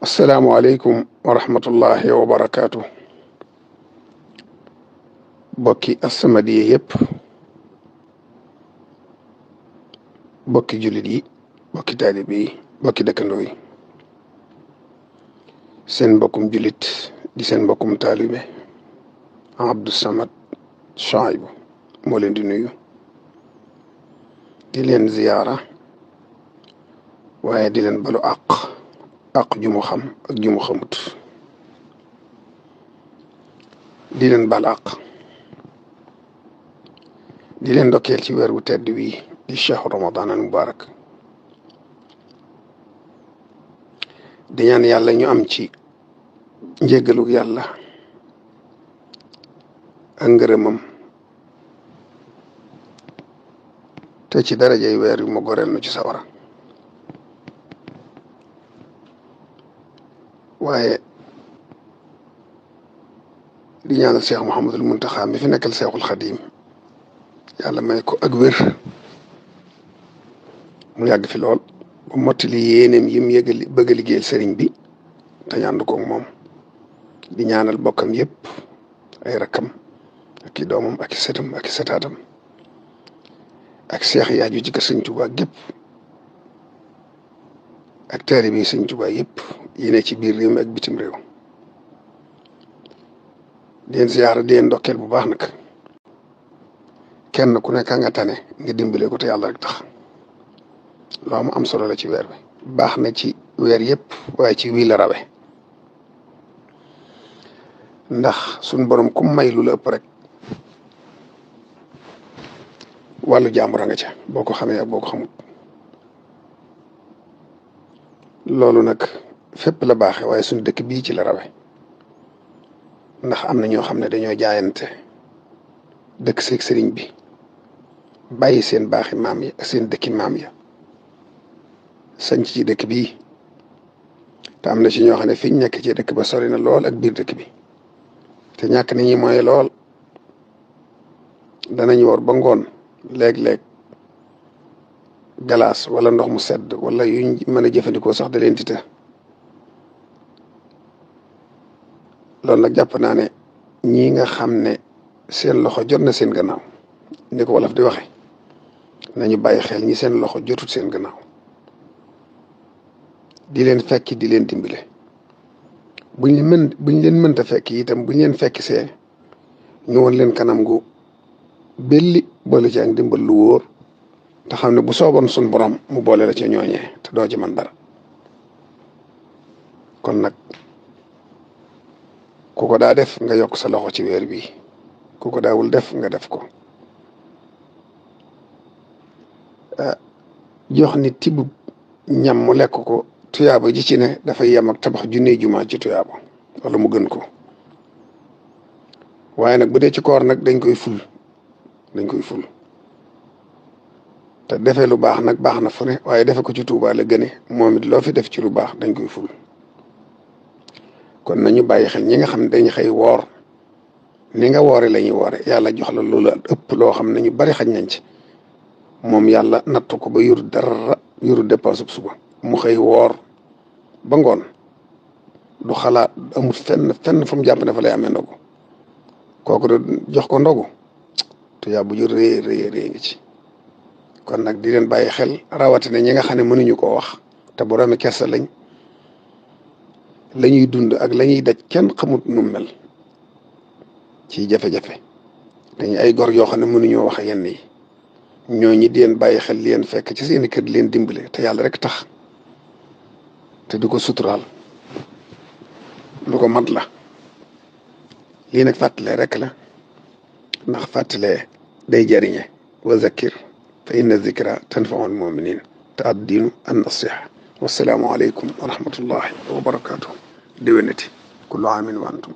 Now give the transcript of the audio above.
asalaamualeykum wa rahmatullahi wa barakaatu. bokki As-Samadiyya yëpp, bokki jullit yi, bokki taalibe yi, bokki dëkkandoo yi, seen mbokkum jullit di seen mbokkum taalibe Abdou Samad Chouaïbou moo leen di nuyu di leen ziyaara, waaye di leen balu àq ju mu xam ak ju mu xamut, di leen bal àq, di leen ndokkeel ci weer wu tedd wii di shahru ramadan al mubarak. di ñaan yàlla ñu am ci njéggalug yàlla ak ngërëmam, te ci darajay weer yu ma goreel nu ci sawara. waaye di ñaanal Cheikh Mouhamadul Muntaxa mi fi nekkal Cheikhul Xadim, yàlla may ko ak wér mu yàgg fi lool ba mottali yéeneem yim yëgal bëgg a liggéeyal sëriñ bi te ñaan ko moom. di ñaanal bokkam yëpp, ay rakkam ak i doomam ak i sëtam ak i sëtaatam ak seex yi aju ci kër sëñ Tuubaa gépp ak taalibe yi sëñ Tuubaa yëpp yi ne ci biir réew mi ak bitim réew. di leen ziyaara, di leen ndokkeel bu baax nag. kenn ku nekk nga tane nga dimbale ko te yàlla rek tax. loo am solo la ci weer bi. baax na ci weer yëpp, waaye ci wii la rawe. ndax suñ borom ku may lu la ëpp rek wàllu jàmbur a nga ca, boo ko xamee ak boo ko xamut. loolu nag fépp la baaxe, waaye suñ dëkk bii ci la rawe. ndax am na ñoo xam ne dañoo jaayante dëkk seeg sëriñ bi, bàyyi seen baaxi maam yi ak seen dëkki maam ya sañc ci dëkk bii. te am na ci ñoo xam ne fi ñu nekk ci dëkk ba sori na lool ak biir dëkk bi, te ñàkk nañu mooy lool. danañ woor ba ngoon léeg-léeg galaas wala ndox mu sedd wala yuñ mën a jëfandikoo sax da leen di të. loolu nag jàpp naa ne ñii nga xam ne seen loxo jot na seen gannaaw, ni ko wolof di waxe, nañu bàyyi xel ñi seen loxo jotut seen gannaaw, di leen fekki di leen dimbale. buñ leen mënta fekk itam buñ leen fekk see ñu woon leen kanam gu belli boole ci ak dimbal lu wóor, te xam ne bu sooboon suñ borom mu boole la ci ñooñee te doo ci man dara. kon nag ku ko daa def nga yokk sa loxo ci weer bi, ku ko daawul def nga def ko. jox nit tibb ñam mu lekk ko, tuyaaba ji ci ne dafay yem ak tabax junne jumaa ci tuyaaba wala mu gën ko. waaye nag bu dee ci koor nag dañ koy ful te defee lu baax nag baax na fu ne, waaye defe ko ci Tuubaa la gëne. moom it loo fi def ci lu baax dañ koy ful. kon nañu bàyyi xel ñi nga xam ne dañ xëy woor ni nga woore la ñuy woore, yàlla jox la loolu ëpp loo xam ne ñu bari xañ nañ ci. moom yàlla nattu ko ba yoru dara, yoru dépense bu suba, mu xëy woor ba ngoon, du xalaat, amul fenn fu mu jàpp ne fa lay amee ndogu. kooku de jox ko ndogu te yaa bu jur rëy ngi ci. kon nag di leen bàyyi xel, rawatina ñi nga xam ne mënuñu koo wax te boroomi kersa lañ. la ñuy dund ak la ñuy daj kenn xamut nu mel ci jafe-jafe. dañu ay gor yoo xam ne mënuñoo wax yenn yi. ñooñu di leen bàyyi xel, leen fekk ci seeni kër di leen dimbale te yàlla rek tax, te di ko suturaal. lu ko mat la. lii nag fàttalee rek la, ndax fàttalee day jariñe. wa zakkir fa inna zikra tanfaul muminin te addiinu an nasiha. wasalaamu aleykum wa rahmatullahi wa barakaatu. déwénati kullu aamin wa antum